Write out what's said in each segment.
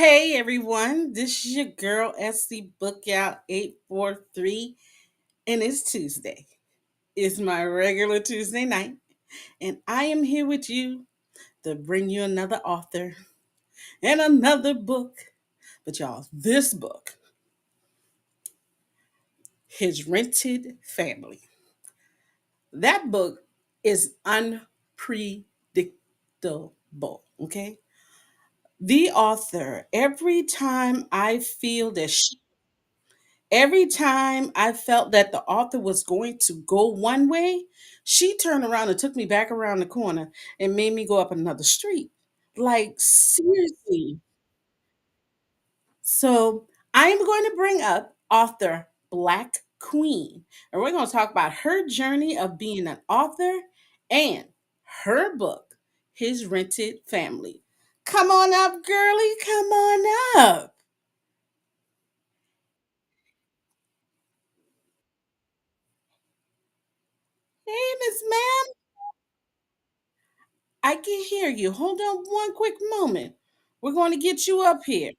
Hey everyone, this is your girl SC Bookgal 843, and it's Tuesday. It's my regular Tuesday night, and I am here with you to bring you another author and another book. But y'all, this book, His Rented Family. That book is unpredictable, okay? The author, every time I felt that the author was going to go one way, she turned around and took me back around the corner and made me go up another street. Like, seriously. So, I'm going to bring up author Black Queen, and we're going to talk about her journey of being an author and her book, His Rented Family. Come on up, girlie. Come on up. Hey, Miss Ma'am. I can hear you. Hold on one quick moment. We're going to get you up here.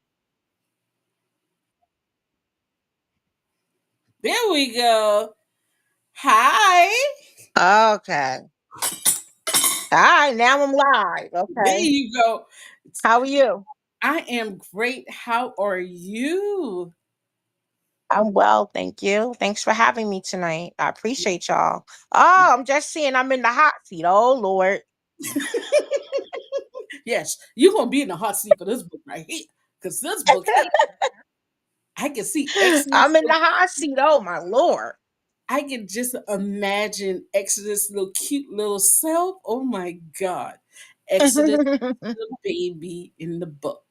There we go. Hi. Okay. All right, now I'm live. There Okay. you go. How are you? I am great. How are you? I'm well, thank you. Thanks for having me tonight. I appreciate y'all. Oh, I'm just seeing I'm in the hot seat. Oh Lord. Yes, you're going to be in the hot seat for this book right here. Because this book here, I can see Exodus. I'm in the hot seat. Oh my Lord. I can just imagine Exodus' little cute little self. Oh my God. Exodus, the baby in the book.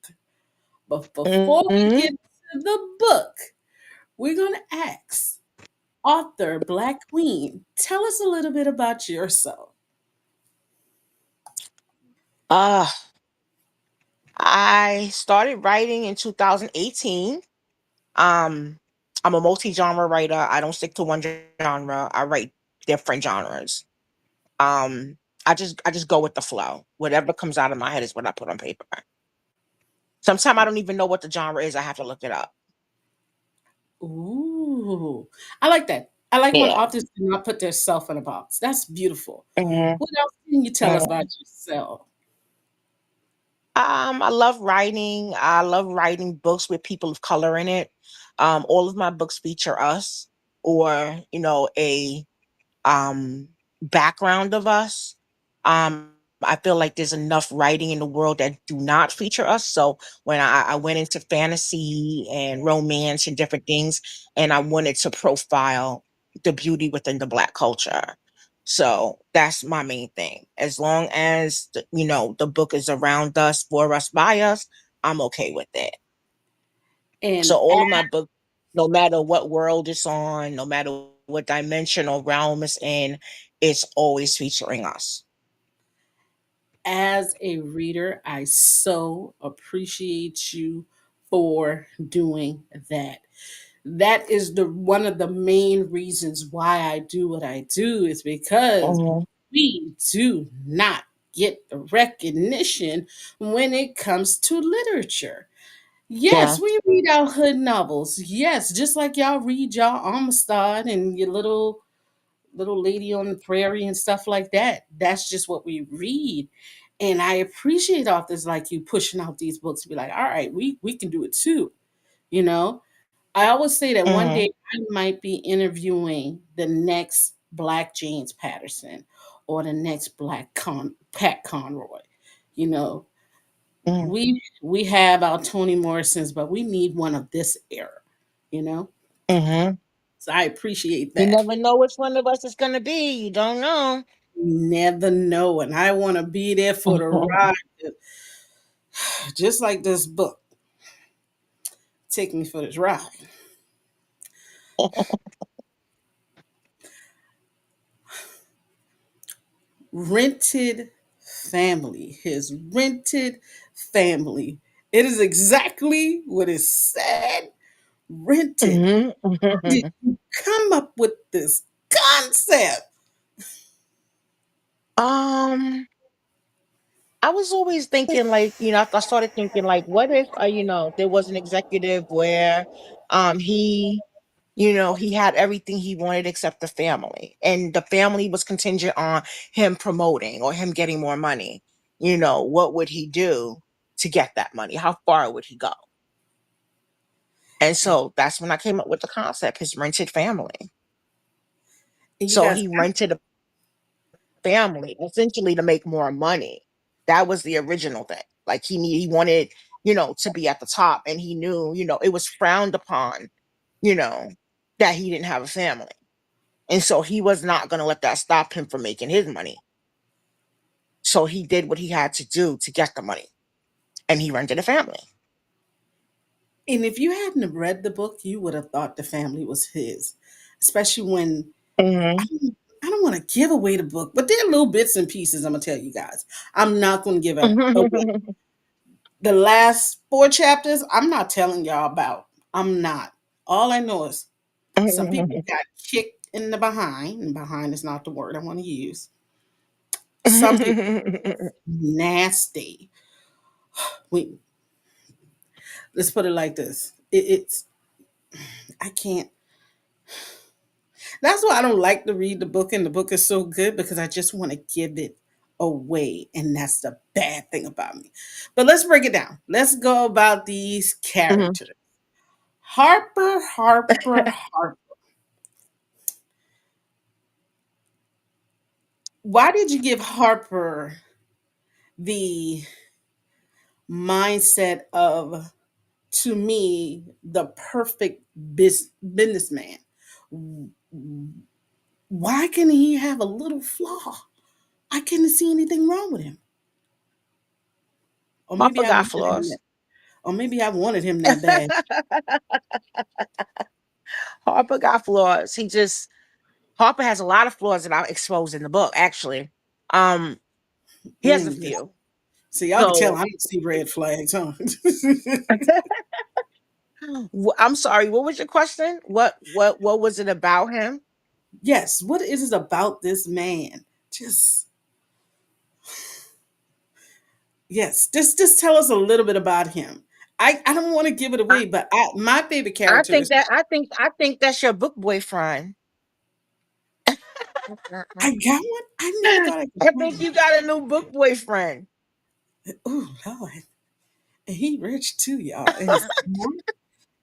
But before we Mhm. get to the book, we're going to ask author Black Queen, tell us a little bit about yourself. uh I started writing in 2018. Um I'm a multi-genre writer. I don't stick to one genre. I write different genres. Um I just go with the flow. Whatever comes out of my head is what I put on paper. Sometimes I don't even know what the genre is. I have to look it up. Ooh, I like that. I like when Yeah. authors do not put themselves in a box. That's beautiful. Mhm, What else can you tell us mhm. about yourself? I love writing. I love writing books with people of color in it. All of my books feature us or, a um background of us. I feel like there's enough writing in the world that do not feature us. So when I went into fantasy and romance and different things, and I wanted to profile the beauty within the Black culture. So that's my main thing. As long as the book is around us, for us, by us, I'm okay with it. So And all of my books, no matter what world it's on, no matter what dimension or realm it's in, it's always featuring us. as a reader, I so appreciate you for doing that. That is the one of the main reasons why I do what I do is because Mhm. we do not get the recognition when it comes to literature. Yes, Yeah. we read our hood novels. Yes, just like y'all read y'all Amistad and your little lady on the prairie and stuff like that. That's just what we read. And I appreciate authors like you pushing out these books to be like, all right, we can do it too. You know, I always say that one Mhm. day I might be interviewing the next Black James Patterson or the next Pat Conroy. You know, Mhm. we have our Toni Morrisons, but we need one of this era. You know, Mhm. so I appreciate You that. never know which one of us it's gonna be. You don't know. Never know, and I want to be there for the ride, just like this book. Take me for this ride. Rented family. His rented family. It is exactly what is said. Rented. Mhm. Did you come up with this concept? um, I was always thinking, like, I started thinking, like, what if, there was an executive where, he, he had everything he wanted except the family, and the family was contingent on him promoting or him getting more money. What would he do to get that money? How far would he go? And so that's when I came up with the concept, his rented family. And you So guys, he rented a family essentially to make more money. That was the original thing. Like he wanted, to be at the top, and he knew, it was frowned upon, you know, that he didn't have a family. And so he was not going to let that stop him from making his money. So he did what he had to do to get the money, and he rented a family. and if you hadn't have read the book, you would have thought the family was his, especially when I Hmm. don't, I don't want to give away the book, but there are little bits and pieces I'm gonna tell you guys. I'm not gonna give it away. The last 4 chapters, I'm not telling y'all about. I'm not. All I know is some people got kicked in the behind, and behind is not the word I want to use. Some people nasty. We let's put it like this. It's I can't. That's why I don't like to read the book, and the book is so good because I just want to give it away, and that's the bad thing about me. But let's break it down. Let's go about these characters. Harper, Harper, Harper. Why did you give Harper the mindset of, to me, the perfect businessman? Why can he have a little flaw? I couldn't see anything wrong with him. Or maybe Papa I got wanted him flaws. that. Or maybe I wanted him that bad. Harper got flaws. Harper has a lot of flaws that I exposed in the book, actually. Um, he has a Yes. few. See, y'all can tell So I don't see red flags, huh? I'm sorry, what was your question? What was it about him? Yes. What is it about this man? Just yes. Just tell us a little bit about him. I don't want to give it I, away, but my favorite I character think is that I think that's your book boyfriend. I got one. I never I thought I could think find. you got a new book boyfriend. Oh Lord, and he rich too, y'all, and he's smart,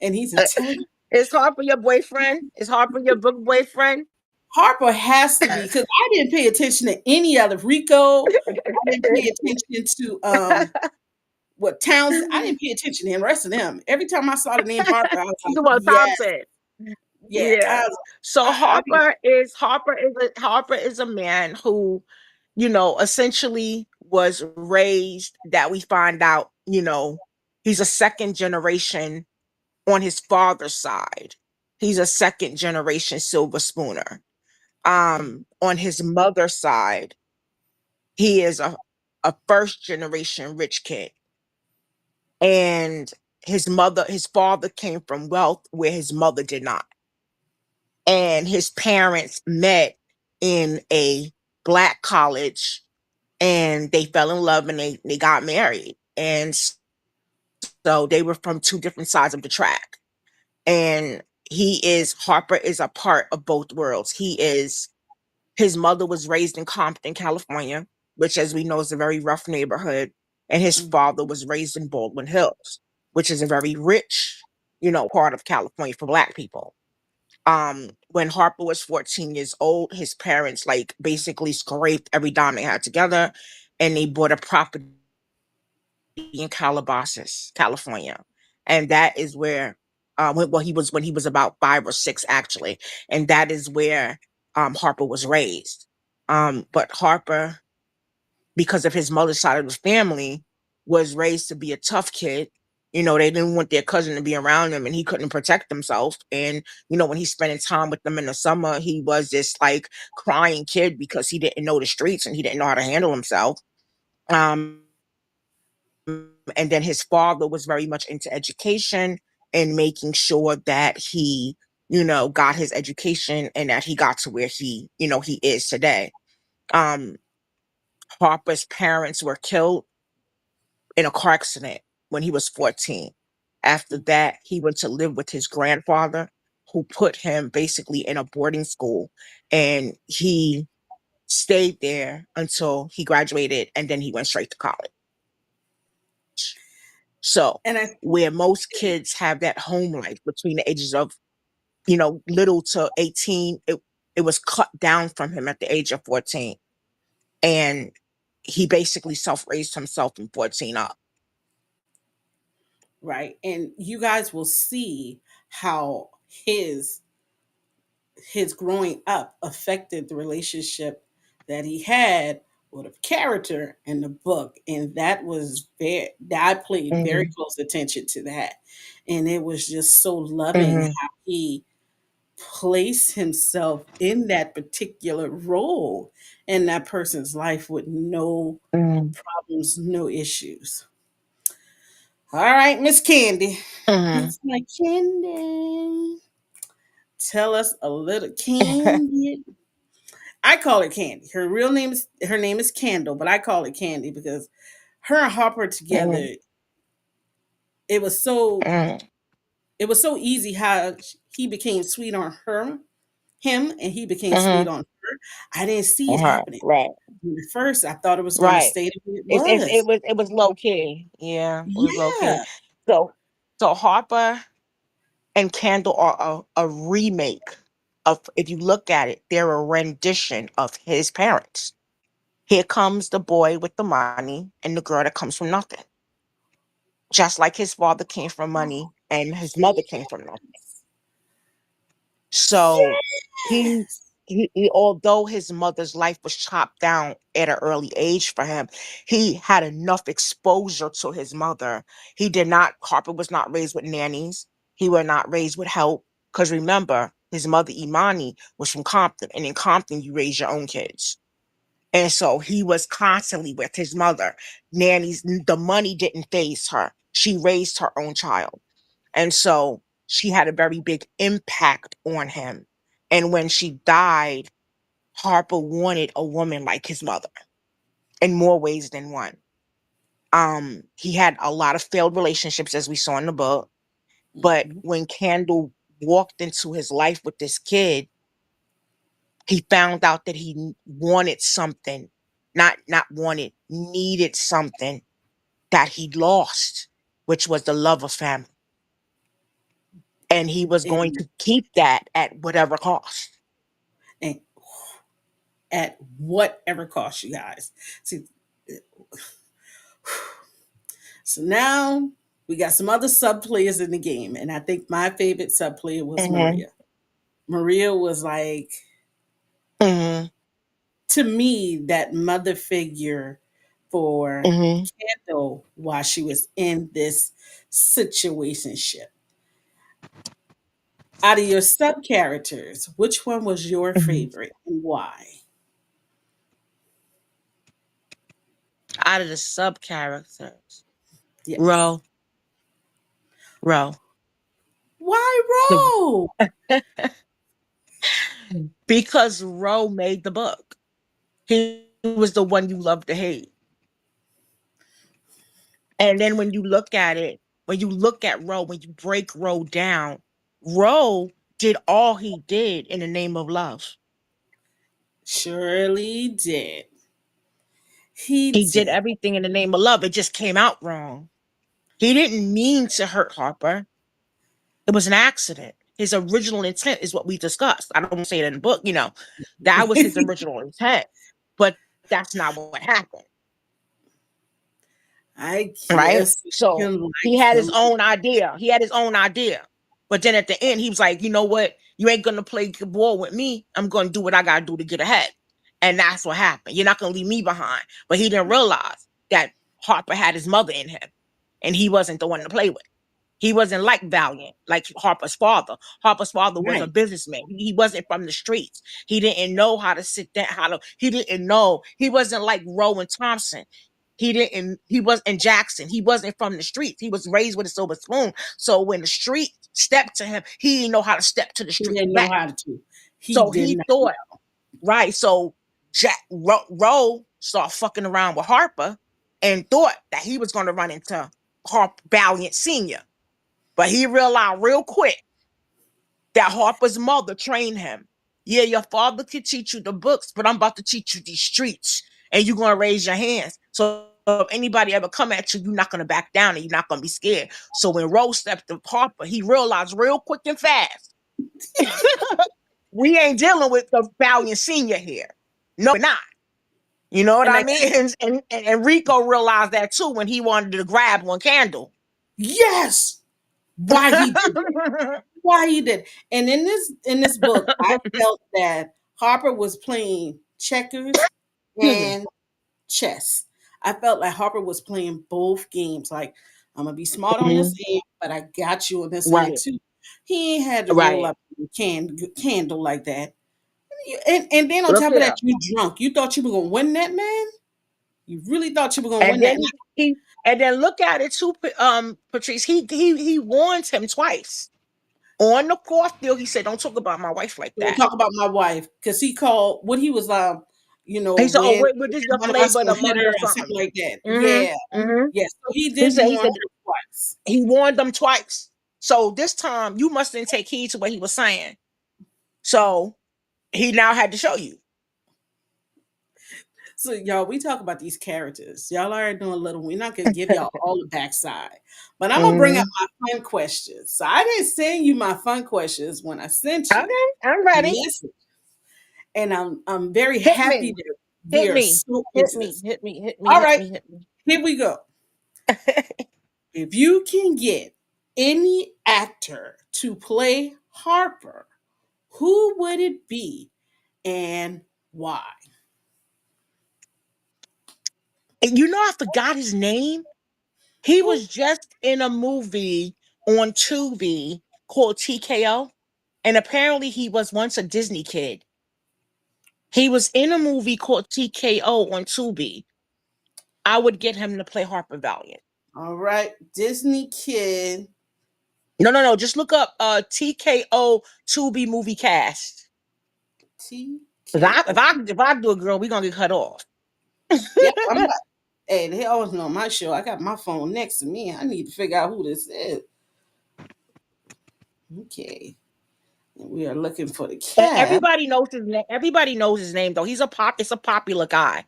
and he's intelligent. Is Harper your boyfriend? Is Harper your book boyfriend? Harper has to be because I didn't pay attention to any other Rico. I didn't pay attention to what Towns. I didn't pay attention to the rest of them. Every time I saw the name Harper, I was like, Well, yes, Thompson. yeah. Yeah. I was, So I mean, Harper is a man who, essentially was raised, that we find out, he's a second generation on his father's side. He's a second generation silver spooner. On his mother's side, he is a first generation rich kid. And his father came from wealth where his mother did not. And his parents met in a black college, and they fell in love, and they got married. And so they were from two different sides of the track. And Harper is a part of both worlds. His mother was raised in Compton, California, which, as we know, is a very rough neighborhood. And his mm, father was raised in Baldwin Hills, which is a very rich, part of California for black people. When Harper was 14 years old, his parents like basically scraped every dime they had together, and they bought a property in Calabasas, California. And that is where when he was about 5 or 6, actually. And that is where Harper was raised. But Harper, because of his mother's side of the family, was raised to be a tough kid. They didn't want their cousin to be around him, and he couldn't protect himself. And, when he's spending time with them in the summer, he was this like crying kid because he didn't know the streets and he didn't know how to handle himself. Um, and then his father was very much into education and making sure that he, got his education and that he got to where he is today. Um, Harper's parents were killed in a car accident when he was 14. After that, he went to live with his grandfather, who put him basically in a boarding school. And he stayed there until he graduated, and then he went straight to college. So, And I where most kids have that home life between the ages of, little to 18, it was cut down from him at the age of 14. And he basically self raised himself from 14 up. right, and you guys will see how his his growing up affected the relationship that he had with a character in the book, and that was very, I paid very Hmm. close attention to that, and it was just so loving Hmm. how he placed himself in that particular role in that person's life with no Hmm. problems, no issues. All right, Miss Candy. Hmm. It's my Candy. Tell us a little Candy. I call it Candy. Her name is Candle, but I call it Candy because her and Harper together, Hmm. it was so Hmm. it was so easy how he became sweet on him, and he became sweet Hmm. on her. I didn't see it Right, happening. right, At first, I thought it was going to right. stay the way it It was. was low key. Yeah, it was low key. Yeah. So Harper and Candle are a remake of, if you look at it, they're a rendition of his parents. Here comes the boy with the money and the girl that comes from nothing. Just like his father came from money and his mother came from nothing. So he, Yes. although his mother's life was chopped down at an early age for him, he had enough exposure to his mother. He did not, Harper was not raised with nannies. He was not raised with help. Because remember, his mother Imani was from Compton, and in Compton you raise your own kids. And so he was constantly with his mother. Nannies, the money didn't phase her. She raised her own child. And so she had a very big impact on him. And when she died, Harper wanted a woman like his mother in more ways than one. He had a lot of failed relationships, as we saw in the book. But Mhm. when Candle walked into his life with this kid, he found out that he wanted something, not wanted, needed something that he lost, which was the love of family. And he was going And, to keep that at whatever cost. and at whatever cost, you guys. See, so now we got some other sub players in the game, and I think my favorite sub player was Hmm. Maria. Maria was like, Hmm. to me, that mother figure for Hmm. Kendall while she was in this situationship. Out of your sub characters, which one was your Hmm. favorite and why? Out of the sub characters, Yes. Ro, Ro, Why the Ro? because Ro made the book. He was the one you love to hate. And then when you look at Ro, when you break Ro down, Ro did all he did in the name of love. Surely did. He He did did. everything in the name of love. It just came out wrong. He didn't mean to hurt Harper. It was an accident. His original intent is what we discussed. I don't say it in the book, that was his original intent, but that's not what happened. I Right? guess So you he like had his him. own idea. He had his own idea. But then at the end, he was like, you know what? You ain't gonna play ball with me. I'm gonna do what I gotta do to get ahead. And that's what happened. You're not gonna leave me behind. But he didn't realize that Harper had his mother in him and he wasn't the one to play with. He wasn't like Valiant, like Harper's father. Harper's father was a Right. businessman. He wasn't from the streets. He didn't know how to sit down, he didn't know. He wasn't like Rowan Thompson. He was in Jackson. He wasn't from the streets. He was raised with a silver spoon. So when the street stepped to him, he didn't know how to step to the He street didn't know back. how to. He So did he not. thought, right. So Roe started fucking around with Harper. and thought that he was going to run into Harp Valiant Sr. But he realized real quick that Harper's mother trained him. Yeah, your father could teach you the books, but I'm about to teach you these streets, and you're going to raise your hands. So if anybody ever come at you, you're not going to back down and you're not going to be scared. So when Rose stepped to Harper, he realized real quick and fast, we ain't dealing with the Valiant Senior here. No, we're not. You know what And I I mean? And Rico realized that too when he wanted to grab one candle. yes, why he did that. Why he did. And in this book, I felt that Harper was playing checkers Hmm. and chess. I felt like Harper was playing both games. Like, I'm gonna be smart on this Mhm. end, but I got you on this end Right, too. He ain't had to roll right. up a candle like that. And then on Look top of that, here. you drunk. You thought you were gonna win that, man. You really thought you were gonna And win that. then he and then look at it too, Patrice. He warned him twice. On the fourth deal, he said, "Don't talk about my wife like Don't that." talk about my wife because he called what he was He said, "Oh, when what is your one of us flavor of gonna the hit month her or or something something?" like that. Yeah, Mm-hmm. Mm-hmm. yeah. So he He did said, warn her twice. he warned them twice. So this time you mustn't take heed to what he was saying. So he now had to show you. So y'all, we talk about these characters. Y'all already know a little. We're not gonna give y'all all the backside, but I'm gonna bring up Mm-hmm. my fun questions. So I didn't send you my fun questions when I sent you Okay, I'm the ready. message, and I'm very Hit happy me. that we Hit are me. so Hit into me. this. Hit me. Hit me. All Hit right, me. Hit me. here we go. If you can get any actor to play Harper, who would it be and why? And you know, I forgot his name. He Who? was just in a movie on Tubi called TKO. And apparently he was once a Disney kid. He was in a movie called TKO on Tubi. I would get him to play Harper Valiant. All right, Disney kid No, no, no. Just look up TKO Tubi movie cast. If TKO. I do a girl, we gonna get cut off. Yep, I'm not. Hey, they always know my show. I got my phone next to me. I need to figure out who this is. Okay, and we are looking for the And cab. everybody knows his name. Everybody knows his name though. He's a pop. It's a popular guy.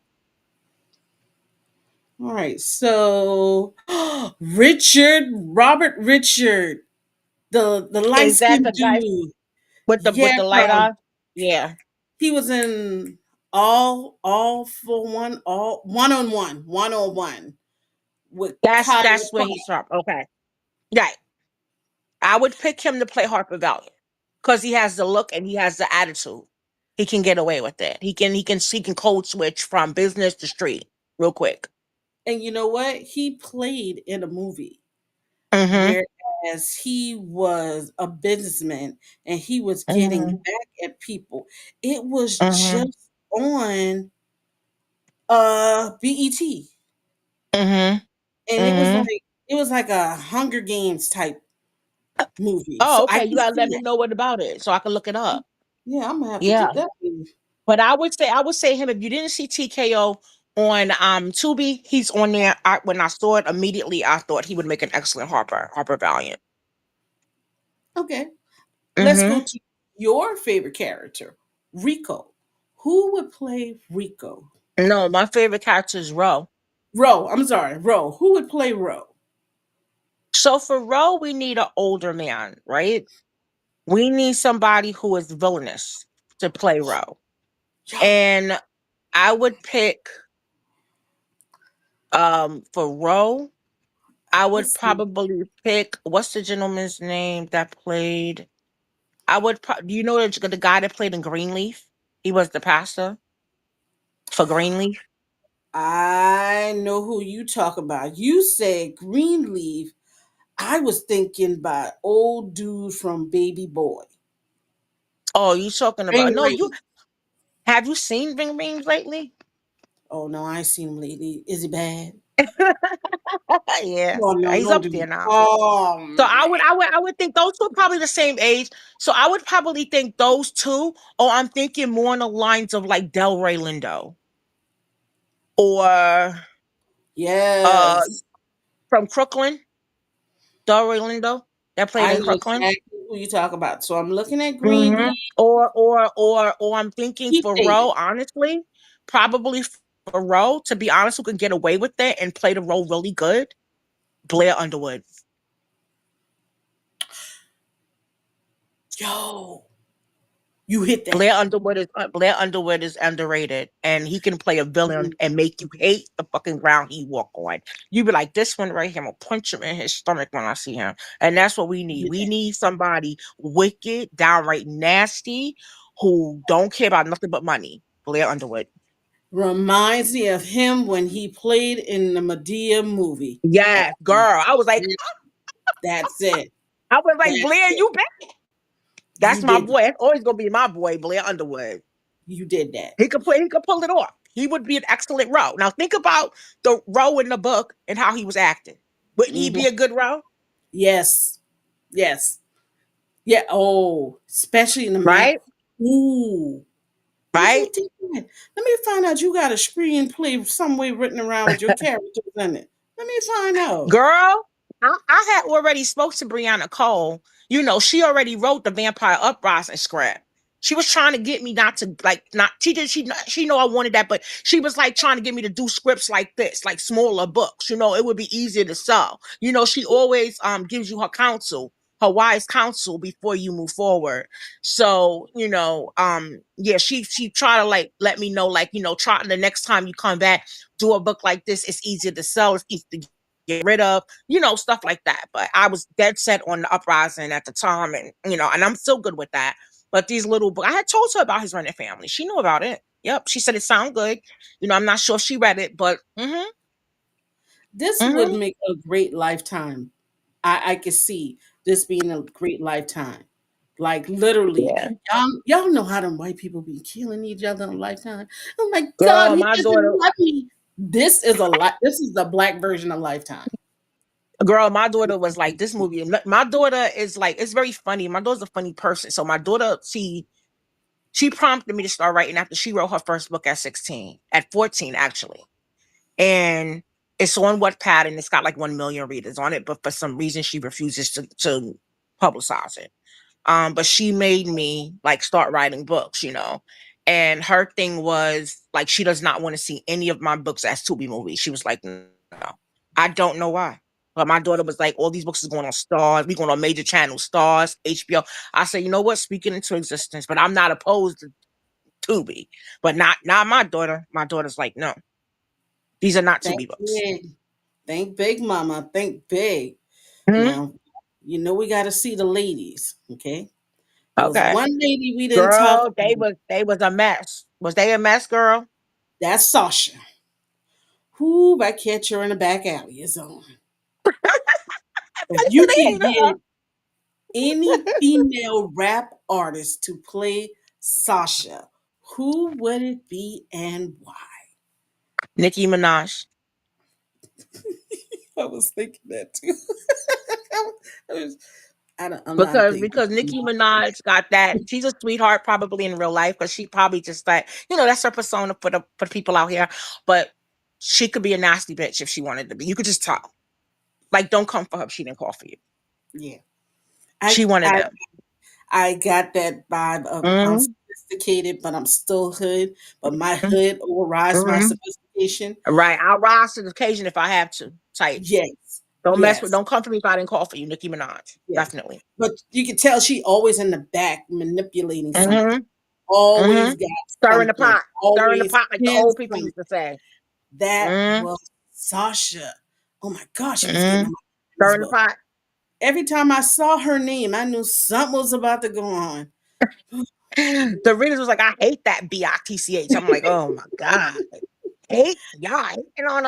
All right, so Robert Richard, the light Is that skinned the guy dude. with Yeah, the light from eye? Yeah, he was in all for one, all one on one with Kyle that's where he's from. Okay, right. I would pick him to play Harper Valiant because he has the look and he has the attitude. He can get away with it. He can code switch from business to street real quick. And you know what? He played in a movie, Mm-hmm. whereas he was a businessman and he was getting Mm-hmm. back at people. It was Mm-hmm. just on BET, Mm-hmm. and Mm-hmm. it was like a Hunger Games type movie. Oh, So I okay. You can gotta see let me that. know what about it so I can look it up. Yeah, I'm gonna have to Yeah. get that movie. But I would say him if you didn't see TKO on Tubi, he's on there. When I saw it immediately, I thought he would make an excellent Harper Valiant. Okay, let's go Mm-hmm. to your favorite character, Rico. Who would play Rico? No, my favorite character is Ro. Ro, I'm sorry, Ro. Who would play Ro? So for Ro, we need an older man, right? We need somebody who is villainous to play Ro. Yo, And I would pick for Ro, I would let's see. probably pick what's the gentleman's name that played do you know the guy that played in Greenleaf? He was the pastor for Greenleaf. I know who you talk about. You said Greenleaf. I was thinking about old dude from Baby Boy. Oh, you talking about Ring no, you Ring. have you seen Ring Rings lately? Oh no, I ain't seen him lately. Is he bad? Yeah, Oh no, he's don't up do there it. now. Oh So man. I would think those two are probably the same age. So I would probably think those two, or I'm thinking more on the lines of like Delray Lindo or Uh, Yes. from Crooklyn, Dorlindo, that played I in know Crooklyn. exactly who you talk about. So I'm looking at Hmm. Greenleaf. Or I'm thinking Keep for dating. Roe, honestly, probably for Roe, to be honest, who can get away with it and play the role really good. Blair Underwood. Yo, you hit that. Blair Underwood is underrated, and he can play a villain Mhm. and make you hate the fucking ground he walk on. You be like, this one right here, I'm gonna punch him in his stomach when I see him, and that's what we You need. hit We that. need somebody wicked, downright nasty, who don't care about nothing but money. Blair Underwood. Reminds me of him when he played in the Medea movie. And Yes, girl. that's it. I was like, That's Blair, it. you back? You That's my did. boy. That's always gonna be my boy, Blair Underwood. You did that. He could pull it off. He would be an excellent Roe. Now think about the Roe in the book and how he was acting. Wouldn't he Hmm. be a good Roe? Yes. Yes. Yeah. Oh, especially in the man. Right? Ooh. How you Right? did that? Let me find out. You got a screenplay some way written around with your characters in it. Let me find out. Girl, I had already spoke to Brianna Cole. You know, she already wrote the Vampire Uprising script. She was trying to get me not to like not she know I wanted that, but she was like trying to get me to do scripts like this, like smaller books. You know, it would be easier to sell. You know, she always gives you her counsel, her wise counsel before you move forward. So, you know, yeah, she tried to like let me know, like, you know, try the next time you come back, do a book like this, it's easier to sell, it's easy to get rid of, you know, stuff like that. But I was dead set on the uprising at the time, and you know, and I'm still good with that. But these little books, I had told her about his running family. She knew about it. Yep, she said it sounded good. You know, I'm not sure if she read it, but This would mm-hmm. make a great lifetime. I could see this being a great lifetime. Like literally, Yeah, y'all know how them white people be killing each other in Lifetime. Oh my God, girl, he my daughter, doesn't love me. This is a lot. This is the black version of Lifetime. my daughter was like this movie. My daughter is like it's very funny. My daughter's a funny person, so my daughter she prompted me to start writing after she wrote her first book at 16, at 14 actually. And it's on Wattpad and it's got like 1 million readers on it, but for some reason she refuses to publicize it. But she made me like start writing books, you know. And her thing was like she does not want to see any of my books as Tubi movies. She was like, no. I don't know why. But my daughter was like, all these books is going on Stars. We going on major channels, Stars, HBO. I said, you know what? Speak it into existence. But I'm not opposed to Tubi. But not my daughter. My daughter's like, no, these are not Think Tubi books. big. Think big, mama. Think big. Mhm. Now, you know we got to see the ladies, okay? There was Okay. one lady we didn't talk Girl, about. they was a mess. Was they a mess, girl? That's Sasha. Who by Catch Her in the Back Alley is on. If I you they could hated her. get any female rap artist to play Sasha, who would it be and why? Nicki Minaj. I was thinking that too. I was, I'm not a big. Because Nicki Minaj got that. She's a sweetheart probably in real life, because she probably just like, you know, that's her persona for the people out here. But she could be a nasty bitch if she wanted to be. You could just tell. Like, don't come for her if she didn't call for you. Yeah, She I wanted I them. I got that vibe of I'm Mm-hmm. sophisticated, but I'm still hood. But my Mm-hmm. hood overrides my Mm-hmm. sophistication. Right. I'll rise to the occasion if I have to. Type. Yes, yes, Don't come for me if I didn't call for you, Nicki Minaj. yes. Definitely. But you can tell she always in the back manipulating something. Mm-hmm. Mm-hmm. Always got Stirring the something. pot. Stirring the Always pot like the in old people something. used to say. That Mm-hmm. was Sasha. Oh my gosh, she was getting Mm-hmm. on my nerves, Stirring the but pot. every time I saw her name, I knew something was about to go on. The readers was like, I hate that BITCH. I'm like, oh my God. Hate? Y'all hating on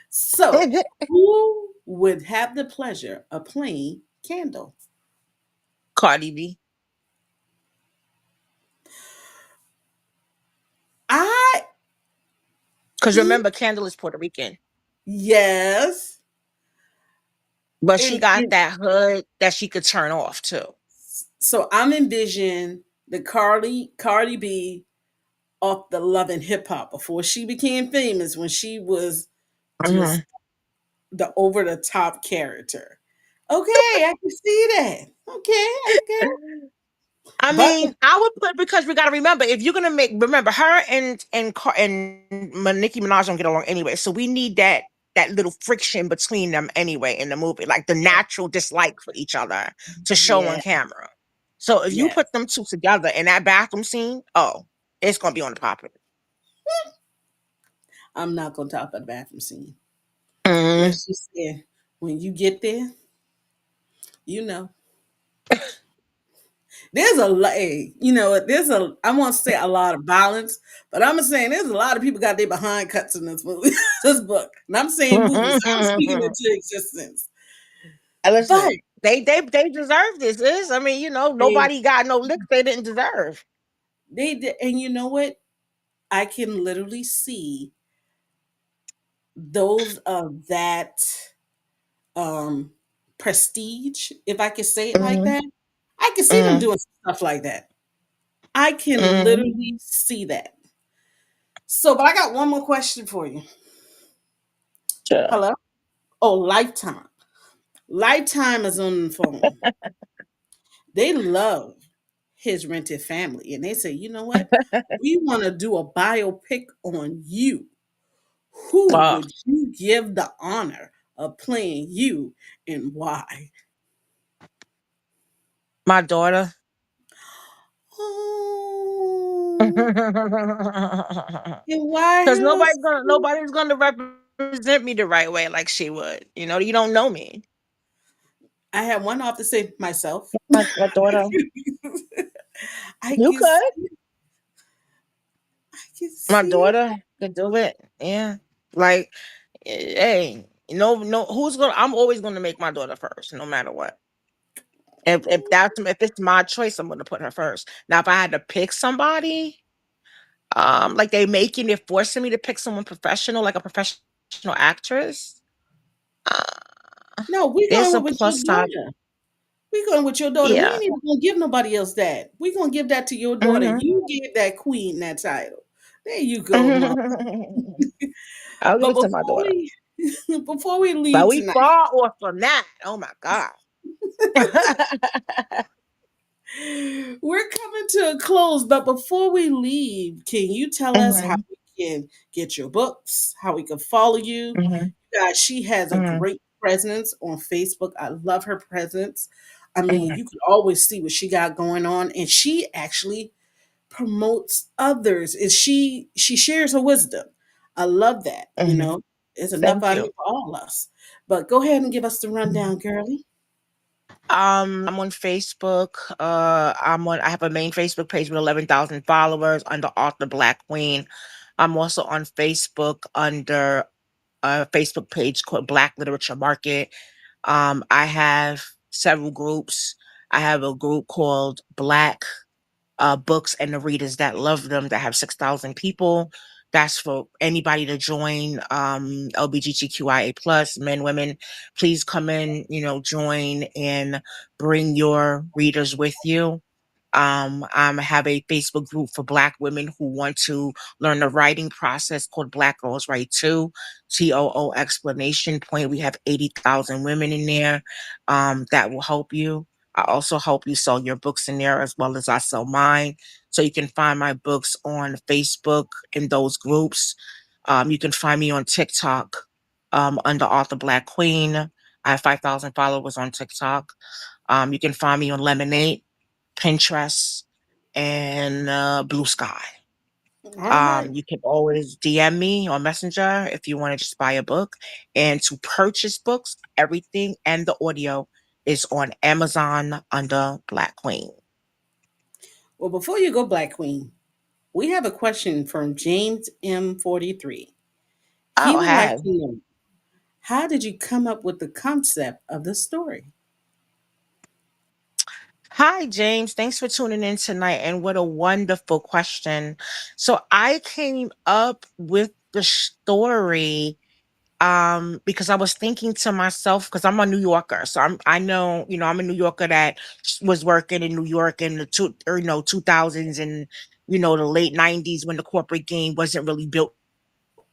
So, her? who would have the pleasure of playing Candle? Cardi B. I Because e- remember, Kendall is Puerto Rican. yes, But she and, got and that hood that she could turn off too. so I'm envisioning the Cardi B. off the Love and Hip Hop before she became famous, when she was just Mhm. the over the top character. Okay, I can see that. Okay, okay. I But mean, I would put, because we got to remember, if you're gonna make, remember her and Nicki Minaj don't get along anyway, so we need that little friction between them anyway in the movie, like the natural dislike for each other to show yeah, on camera. So if you yeah, put them two together in that bathroom scene, oh, it's gonna be on the popping. I'm not gonna talk about the bathroom scene. Mm-hmm. Let's just say when you get there, you know, there's a lot. There's a. I won't say a lot of violence, but I'm saying there's a lot of people got their behind cuts in this movie, this book, and I'm saying movies. I'm speaking into existence, but Listen, they deserve this. Is I mean, they nobody got no licks they didn't deserve. they did, and you know what? I can literally see those of that um prestige, if I could say it like Hmm. that. I can see them Hmm. doing stuff like that. I can Hmm. literally see that. So, but I got one more question for you. Sure. Hello? Oh, Lifetime. Lifetime is on the phone. They love his rented family. And they say, you know what? We want to do a biopic on you. Who Well, would you give the honor of playing you and why? my daughter. Oh, Because and why her? nobody's gonna represent me the right way like she would. You don't know me. I have one off to say myself. My daughter. I You can see, could. I can My see. daughter could do it. Yeah. Like, hey, no, who's gonna? I'm always gonna make my daughter first, no matter what. If it's my choice, I'm gonna put her first. Now, if I had to pick somebody, like they're forcing me to pick someone professional, like a professional actress. Uh, No, we there's going a with your plus side. daughter. We going with your daughter. We Yeah. ain't even gonna give nobody else that. We gonna give that to your daughter. Hmm. You give that queen that title. There you go, mom. I'll give But it to my daughter. before we But leave we tonight, far off from that. Oh my god. we're coming to a close. But before we leave, can you tell us how Hmm. we can get your books, how we can follow you? Hmm. Guys, she has a Hmm. great presence on Facebook. I love her presence. I mean, Hmm. you can always see what she got going on, and she actually promotes others. And she shares her wisdom. I love that. Hmm. There's enough Thank out you. here for all of us. But go ahead and give us the rundown, girlie. I'm on Facebook. I have a main Facebook page with 11,000 followers under Author Black Queen. I'm also on Facebook under a Facebook page called Black Literature Market. I have several groups. I have a group called Black Books and the Readers That Love Them that have 6,000 people. That's for anybody to join. LGBTQIA plus men, women, please come in. Join and bring your readers with you. I have a Facebook group for Black women who want to learn the writing process called Black Girls Write Too. TOO explanation point. We have 80,000 women in there that will help you. I also help you sell your books in there as well as I sell mine. So you can find my books on Facebook in those groups. You can find me on TikTok under Author Black Queen. I have 5,000 followers on TikTok. You can find me on Lemonade, Pinterest, and Blue Sky. All right. You can always DM me on Messenger if you want to just buy a book. And to purchase books, everything and the audio is on Amazon under Black Queen. Well, before you go, Black Queen, we have a question from James M43. He Oh, would like hi. to know, how did you come up with the concept of the story? Hi, James. Thanks for tuning in tonight. And what a wonderful question. So I came up with the story because I was thinking to myself, because I'm a New Yorker, so I know, I'm a New Yorker that was working in New York in the 2000s and the late 90s when the corporate game wasn't really built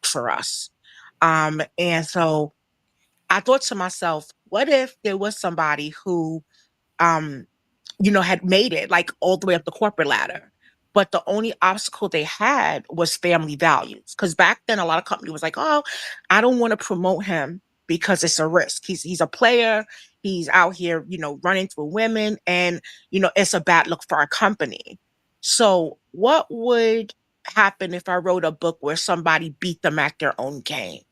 for us. And so I thought to myself, what if there was somebody who um had made it like all the way up the corporate ladder. But the only obstacle they had was family values. Because back then, a lot of company was like, "Oh, I don't want to promote him because it's a risk. He's a player. He's out here, running through women, and it's a bad look for our company." So, what would happen if I wrote a book where somebody beat them at their own game?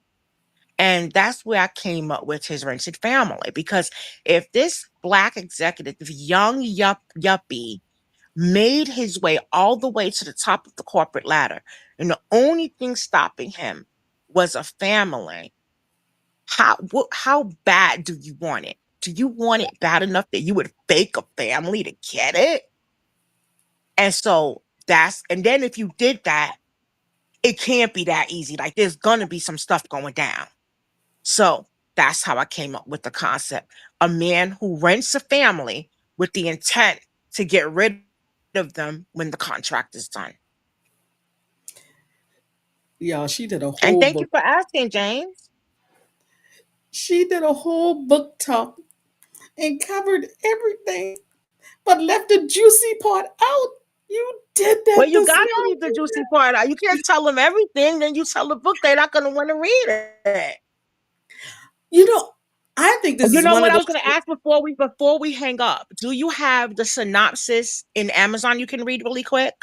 And that's where I came up with his rented family. Because if this black executive, this young yuppie, made his way all the way to the top of the corporate ladder, and the only thing stopping him was a family, how bad do you want it? Do you want it bad enough that you would fake a family to get it? And so and then if you did that, it can't be that easy. Like there's gonna be some stuff going down. So that's how I came up with the concept. A man who rents a family with the intent to get rid of them when the contract is done. Y'all, she did a And thank whole you for book. asking, James. She did a whole book talk and covered everything, but left the juicy part out. You did Well, that you this got to leave the morning. juicy part out. You can't tell them everything. Then you tell the book they're not going to want to read it. You know, I think this You is know one what of I those. was going to ask before we hang up? Do you have the synopsis in Amazon you can read really quick?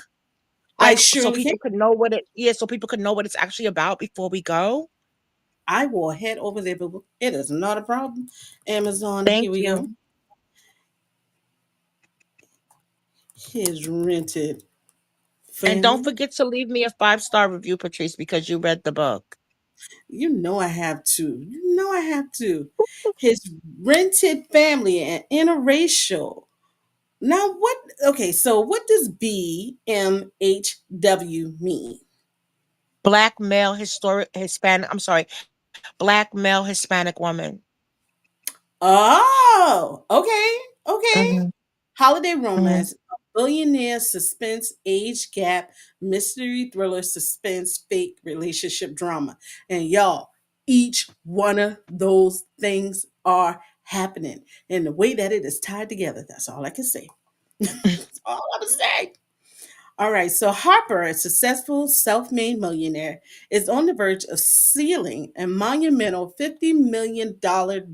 I Like so surely can. people could know what it yeah, so people could know what it's actually about before we go. I will head over there, but it is not a problem. Amazon, here Thank we go. you. His rented And don't family. forget to leave me a 5-star review, Patrice, because you read the book. You know I have to. You know I have to. His rented family and interracial. Now what? Okay, so what does BMHW mean? Black male historic Hispanic, I'm sorry, black male Hispanic woman. Oh, okay, okay. Hmm. Holiday Hmm. romance, a billionaire suspense, age gap, mystery thriller, suspense, fake relationship drama. And y'all, each one of those things are happening. And the way that it is tied together, that's all I can say. That's all I'm gonna say. All right, so Harper, a successful self made millionaire, is on the verge of sealing a monumental $50 million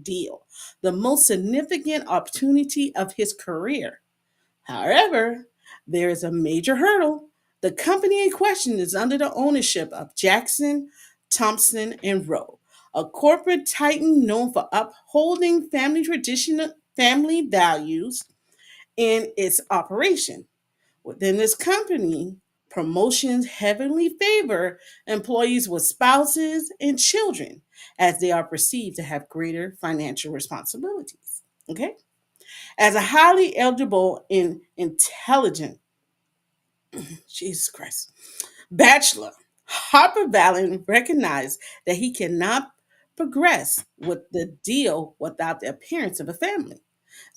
deal, the most significant opportunity of his career. However, there is a major hurdle. The company in question is under the ownership of Jackson, Thompson, and Rowe, a corporate titan known for upholding family traditional family values in its operation. Within this company, promotions heavily favor employees with spouses and children as they are perceived to have greater financial responsibilities. Okay? As a highly eligible and intelligent, Jesus Christ, bachelor, Harper Valley recognized that he cannot progress with the deal without the appearance of a family.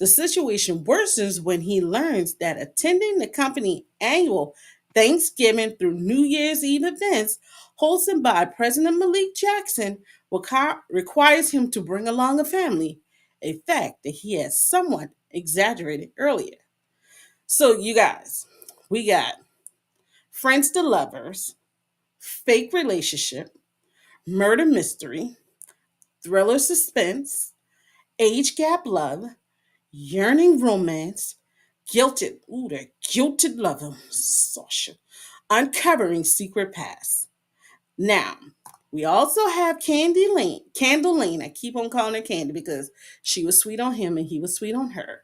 The situation worsens when he learns that attending the company annual Thanksgiving through New Year's Eve events hosted by President Malik Jackson requires him to bring along a family, a fact that he had somewhat exaggerated earlier. So, you guys, we got friends to lovers, fake relationship, murder mystery, thriller suspense, age gap love, yearning romance, guilted, ooh, that guilted lover, Sasha, uncovering secret past. Now, we also have Candle Lane. I keep on calling her Candy because she was sweet on him and he was sweet on her.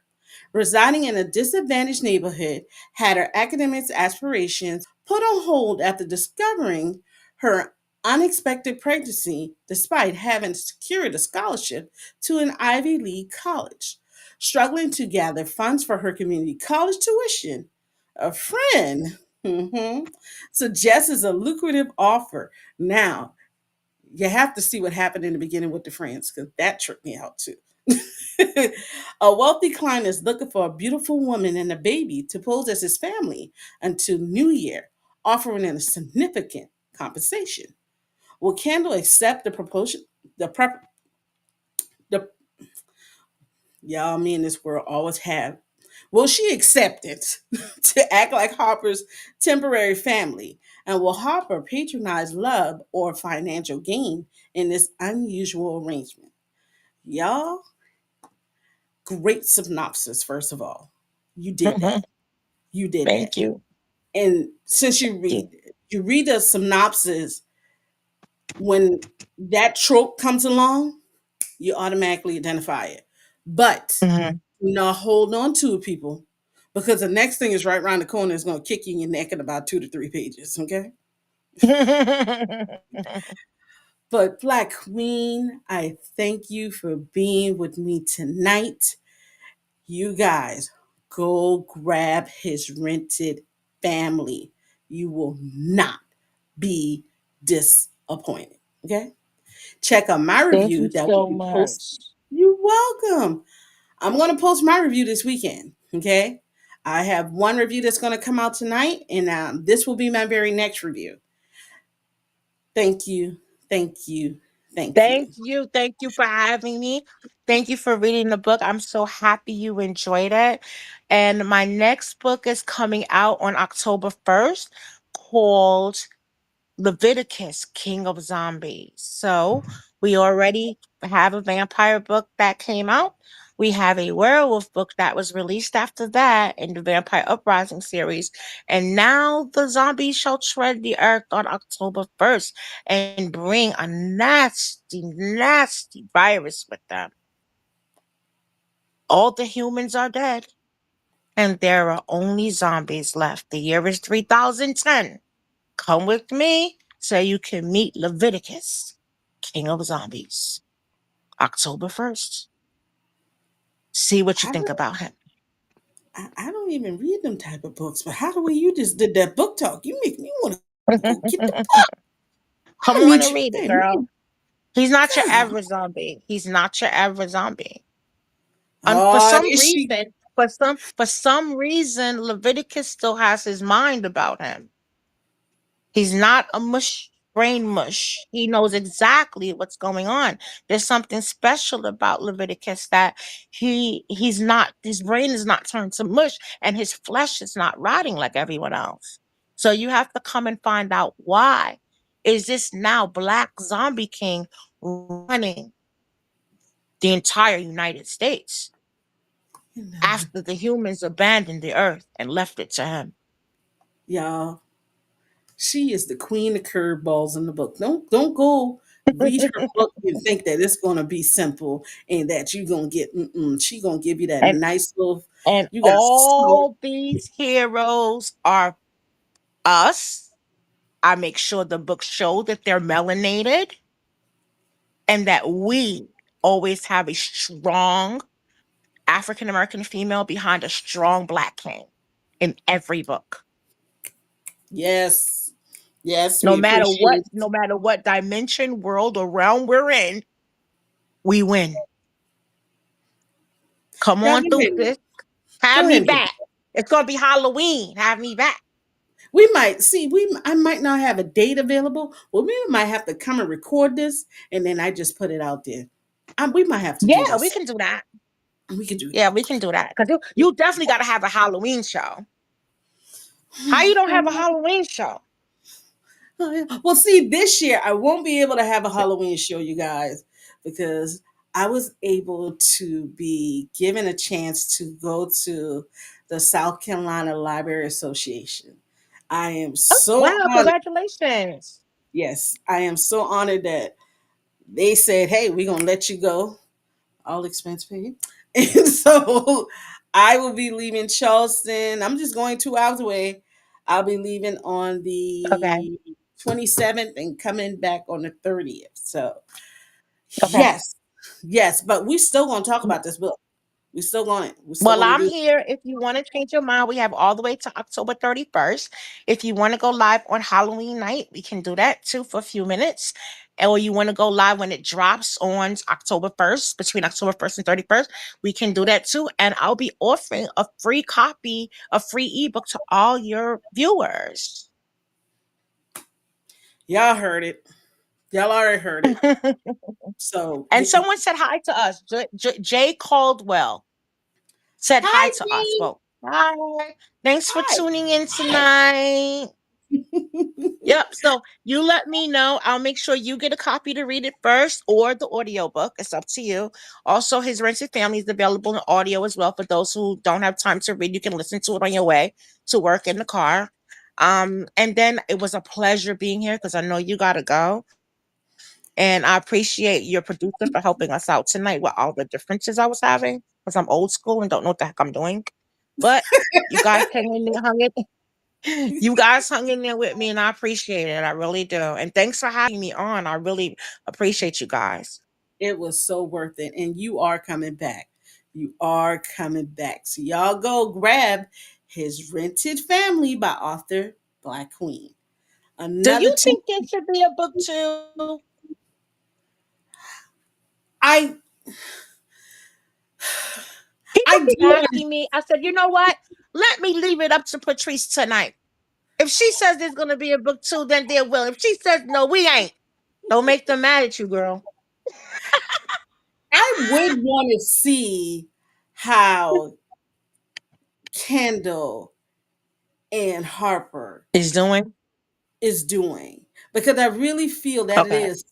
Residing in a disadvantaged neighborhood, had her academic aspirations put on hold after discovering her unexpected pregnancy despite having secured a scholarship to an Ivy League college. Struggling to gather funds for her community college tuition, a friend suggests a lucrative offer. Now, you have to see what happened in the beginning with the friends because that tripped me out too. A wealthy client is looking for a beautiful woman and a baby to pose as his family until New Year. offering a significant compensation. Will Kendall accept the proportion, the prep, the y'all, me and this world always have. Will she accept it to act like Harper's temporary family? And will Harper patronize love or financial gain in this unusual arrangement? Y'all, great synopsis, first of all. You did that. You did that. Thank you. And since Thank you read the synopsis, when that trope comes along, you automatically identify it. But you. Mhm. do not hold on to it, people, because the next thing is right around the corner is going to kick you in your neck in about 2 to 3 pages. Okay. But Black Queen, I thank you for being with me tonight. You guys, go grab his rented family. You will not be disappointed. Okay. Check out my Thank review you that will so be posted. much. You're welcome. I'm going to post my review this weekend. Okay. I have one review that's going to come out tonight, and this will be my very next review. Thank you. Thank you. Thank Thank you. you. Thank you for having me. Thank you for reading the book. I'm so happy you enjoyed it. And my next book is coming out on October 1st called Leviticus, King of Zombies. So we already have a vampire book that came out. We have a werewolf book that was released after that in the Vampire Uprising series. And now the zombies shall tread the earth on October 1st and bring a nasty, nasty virus with them. All the humans are dead, and there are only zombies left. The year is 3010. Come with me so you can meet Leviticus, King of Zombies, October 1st. See what you How think do, about him. I don't even read them type of books, but how the way you just did that book talk, you make me want to go get the book. Come I on meet and you. read it, Hey, girl. He's not your God. average zombie. He's not your average zombie. And for Oh, some is she? reason, for some reason, Leviticus still has his mind about him. He's not a mush brain mush. He knows exactly what's going on. There's something special about Leviticus that he's not his brain is not turned to mush and his flesh is not rotting like everyone else. So you have to come and find out why. Is this now Black Zombie King running the entire United States after the humans abandoned the earth and left it to him? Y'all, she is the queen of curveballs in the book. Don't go read her book and think that it's gonna be simple and that you're gonna get. She gonna give you that and nice little. and You got so. all these heroes are us. I make sure the books show that they're melanated and that we always have a strong African American female behind a strong Black king in every book. Yes, yes, we appreciate. No matter what dimension, world, or realm we're in, we win. Come Y'all on go through, ahead. sis. Have Go ahead me and get the back. book. It's gonna be Halloween. Have me back. We might see. I might not have a date available. Well, we might have to come and record this, and then I just put it out there. We might have to do Yeah, we this. can do that. We could do Yeah, that. we can do that. Because you definitely got to have a Halloween show. How you don't have a Halloween show? Oh, yeah. Well, see, this year I won't be able to have a Halloween show, you guys, because I was able to be given a chance to go to the South Carolina Library Association. I am Oh, so wow, honored. congratulations. Yes, I am so honored that they said, "Hey, we're gonna let you go, all expense paid." And so I will be leaving Charleston. I'm just going 2 hours away. I'll be leaving on Okay, the 27th and coming back on the 30th. So okay. yes, yes, but we still gonna talk about this book. We're still Well, gonna I'm do. here. If you want to change your mind, we have all the way to October 31st. If you want to go live on Halloween night, we can do that too for a few minutes. Or you want to go live when it drops on October 1st, between October 1st and 31st, we can do that too. And I'll be offering a free copy, a free ebook to all your viewers. Y'all heard it. Y'all already heard it. So, And someone said hi to us. Jay Caldwell said hi hi, to us. Jane. Well, hi. Thanks for Hi. tuning in tonight. Yep. So you let me know. I'll make sure you get a copy to read it first or the audiobook. It's up to you. Also, his Rented Family is available in audio as well for those who don't have time to read. You can listen to it on your way to work in the car. And then it was a pleasure being here because I know you gotta go. And I appreciate your producer for helping us out tonight with all the differences I was having because I'm old school and don't know what the heck I'm doing. But you guys hang in there, hung it. You guys hung in there with me, and I appreciate it. I really do. And thanks for having me on. I really appreciate you guys. It was so worth it. And you are coming back. You are coming back. So y'all go grab his Rented Family by author Black Queen. Do Another you two. think there should be a book too? I People I keep do asking me. I said, you know what? Let me leave it up to Patrice tonight. If she says there's going to be a book two, then there will. If she says no, we ain't. Don't make them mad at you, girl. I would want to see how Kendall and Harper Is doing is doing because I really feel that it okay. is.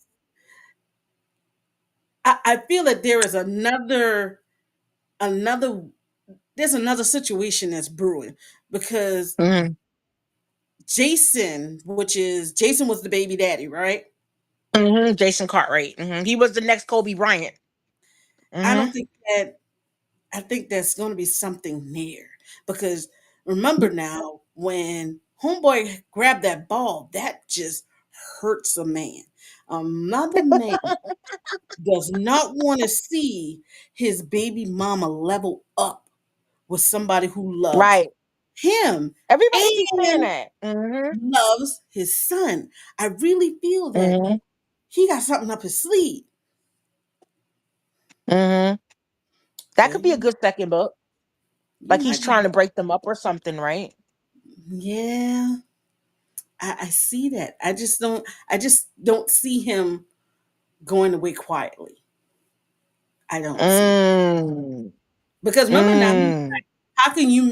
I feel that there is another there's another situation that's brewing because Hmm. Jason, which is Jason was the baby daddy, right? Jason Cartwright. He was the next Kobe Bryant. I Hmm. don't think that I think there's going to be something there because remember now when homeboy grabbed that ball, that just hurts a man. Another man does not want to see his baby mama level up with somebody who loves Right. him Everybody keeps saying and that. Hmm. loves his son. I really feel that Hmm. he got something up his sleeve. Hmm. That So could be a good second book. you Like he's might be, trying to break them up or something, right? yeah, I see that. I just don't see him going away quietly. I don't see it. Mm. Because remember now, Mm. how can you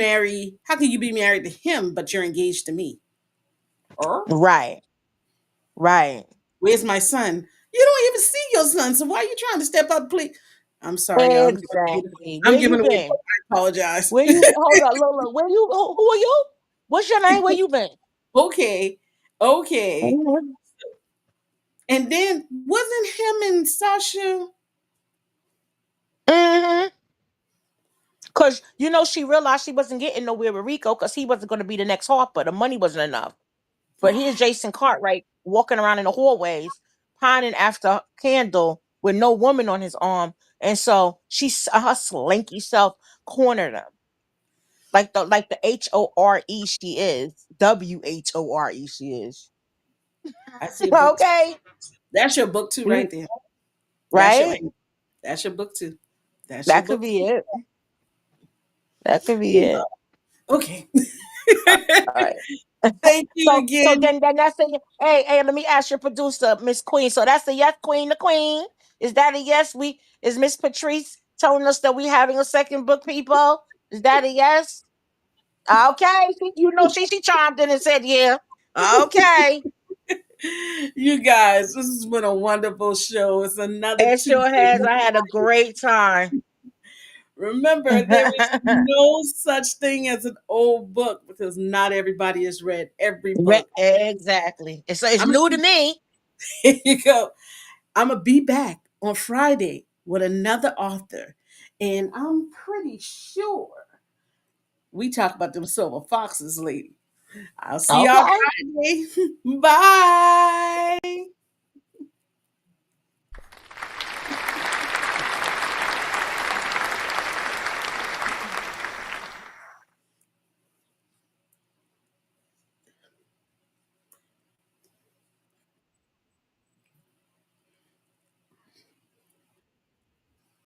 be married to him, but you're engaged to me? Or Right. Right. where's my son? You don't even see your son, so why are you trying to step up, please? I'm sorry, y'all. Exactly. I'm Where you giving away. been? I apologize. Where you hold on, Lola? Where you who are you? What's your name? Where you been? Okay, okay. Mm-hmm. And then wasn't him and Sasha? Mm-hmm. Cause she realized she wasn't getting nowhere with Rico because he wasn't gonna be the next Harper. The money wasn't enough. But here's Right. Jason Cartwright walking around in the hallways, pining after Candle with no woman on his arm. And so her slinky self cornered him. Like the HORE she is. WHORE she is. I see a book. Okay. That's your book too, right We there. That's your right? that's your book too. That's your That could book be too. it. That could be it. Okay. All right. Thank you So again. then that's a hey, let me ask your producer, Miss Queen. So that's a yes, Queen the Queen. Is that a yes? We is Miss Patrice telling us that we having a second book, people? Is that a yes? Okay. She chimed in and said yeah. Okay. You guys, this has been a wonderful show. It's another It sure Tuesday. has. I had a great time. Remember, there is no such thing as an old book because not everybody has read every book. Exactly. It's I'm new to me. here you go. I'm gonna be back on Friday with another author, and I'm pretty sure we talk about them silver foxes, lady. I'll see y'all Okay. Friday. Bye.